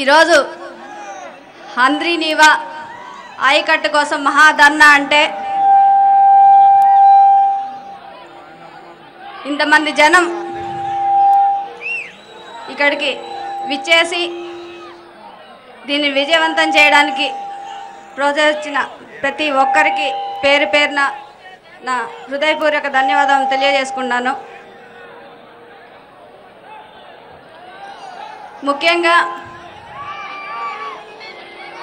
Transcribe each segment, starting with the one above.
ఈరోజు హంద్రీనీవా ఆయకట్టు కోసం మహాధర్నా అంటే ఇంతమంది జనం ఇక్కడికి విచ్చేసి దీన్ని విజయవంతం చేయడానికి ప్రోత్సహించిన ప్రతి ఒక్కరికి పేరు పేరున నా హృదయపూర్వక ధన్యవాదాలు తెలియజేసుకున్నాను. ముఖ్యంగా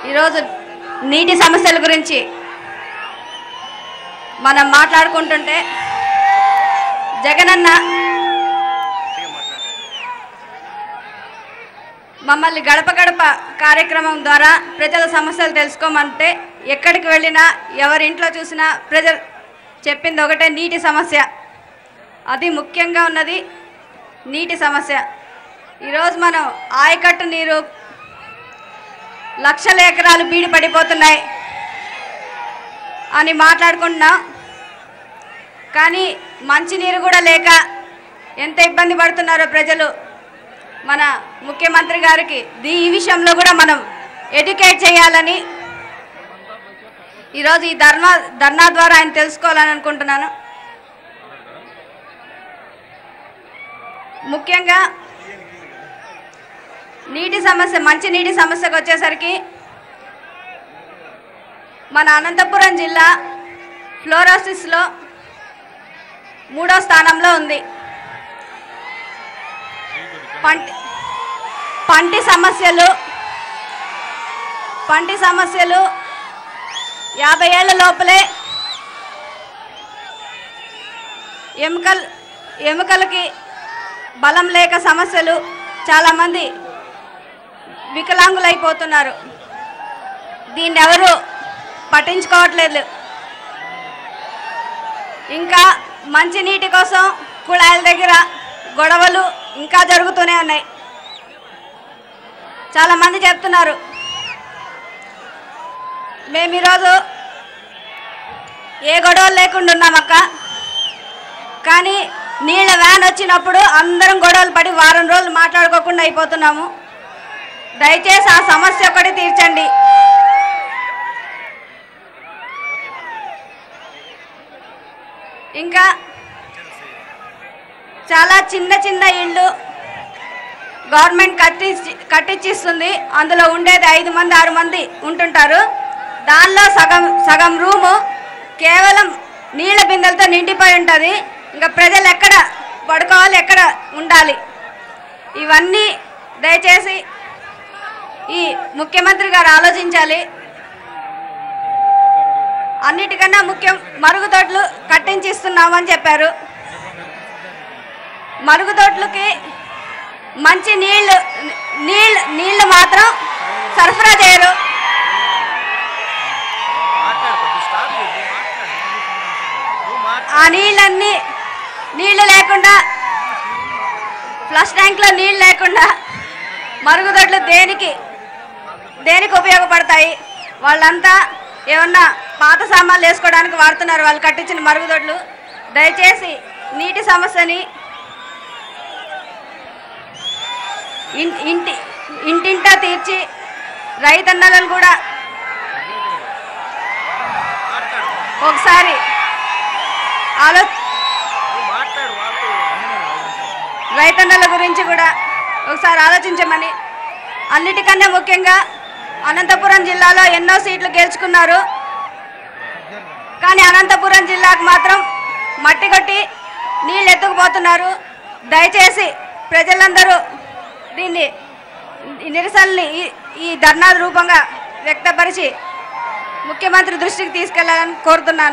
ఈరోజు నీటి సమస్యల గురించి మనం మాట్లాడుకుంటుంటే జగనన్న మమ్మల్ని గడప గడప కార్యక్రమం ద్వారా ప్రజల సమస్యలు తెలుసుకోమంటే ఎక్కడికి వెళ్ళినా ఎవరింట్లో చూసినా ప్రజలు చెప్పింది ఒకటే, నీటి సమస్య. అది ముఖ్యంగా ఉన్నది నీటి సమస్య. ఈరోజు మనం ఆయకట్టు నీరు లక్షల ఎకరాలు బీడి పడిపోతున్నాయి అని మాట్లాడుకుంటున్నాం. కానీ మంచినీరు కూడా లేక ఎంత ఇబ్బంది పడుతున్నారో ప్రజలు మన ముఖ్యమంత్రి గారికి ఈ విషయంలో కూడా మనం ఎడ్యుకేట్ చేయాలని ఈరోజు ఈ ధర్నా ద్వారా ఆయన తెలుసుకోవాలని అనుకుంటున్నాను. ముఖ్యంగా నీటి సమస్య, మంచినీటి సమస్యకు వచ్చేసరికి మన అనంతపురం జిల్లా ఫ్లోరోసిస్లో 3వ స్థానంలో ఉంది. పంటి సమస్యలు 50 ఏళ్ల లోపలే ఎముకలకి బలం లేక సమస్యలు, చాలామంది వికలాంగులైపోతున్నారు. దీన్ని ఎవరు పట్టించుకోవట్లేదు. ఇంకా మంచినీటి కోసం కుళాయిల దగ్గర గొడవలు ఇంకా జరుగుతూనే ఉన్నాయి. చాలామంది చెప్తున్నారు, మేము ఈరోజు ఏ గొడవలు లేకుండా ఉన్నామక్క, కానీ నీళ్ళ వ్యాన్ వచ్చినప్పుడు అందరం గొడవలు పడి వారం రోజులు మాట్లాడుకోకుండా అయిపోతున్నాము. దయచేసి ఆ సమస్య ఒకటి తీర్చండి. ఇంకా చాలా చిన్న చిన్న ఇళ్ళు గవర్నమెంట్ కట్టించిస్తుంది. అందులో ఉండేది 5 మంది 6 మంది ఉంటుంటారు. దానిలో సగం రూము కేవలం నీళ్ళ బిందెలతో నిండిపోయి ఉంటుంది. ఇంకా ప్రజలు ఎక్కడ పడుకోవాలి, ఎక్కడ ఉండాలి, ఇవన్నీ దయచేసి ఈ ముఖ్యమంత్రి గారు ఆలోచించాలి. అన్నిటికన్నా ముఖ్యం మరుగుదొడ్లు కట్టించిస్తున్నామని చెప్పారు. మరుగుదొడ్లకి మంచి నీళ్లు మాత్రం సరఫరా చేయరు. ఆ నీళ్ళు లేకుండా, ఫ్లష్ ట్యాంక్లో నీళ్ళు లేకుండా మరుగుదొడ్లు దేనికి ఉపయోగపడతాయి? వాళ్ళంతా ఏమన్నా పాత సామాన్లు వేసుకోవడానికి వాడుతున్నారు వాళ్ళు కట్టించిన మరుగుదొడ్లు. దయచేసి నీటి సమస్యని ఇంటింటా తీర్చి రైతన్నలను కూడా ఒకసారి రైతన్నల గురించి కూడా ఒకసారి ఆలోచించమని. అన్నిటికన్నా ముఖ్యంగా అనంతపురం జిల్లాలో ఎన్నో సీట్లు గెలుచుకున్నారు. కానీ అనంతపురం జిల్లాకు మాత్రం మట్టి కొట్టి నీళ్ళు ఎత్తుకుపోతున్నారు. దయచేసి ప్రజలందరూ దీన్ని నిరసనని ఈ ధర్నా రూపంగా వ్యక్తపరిచి ముఖ్యమంత్రి దృష్టికి తీసుకెళ్లాలని కోరుతున్నాను.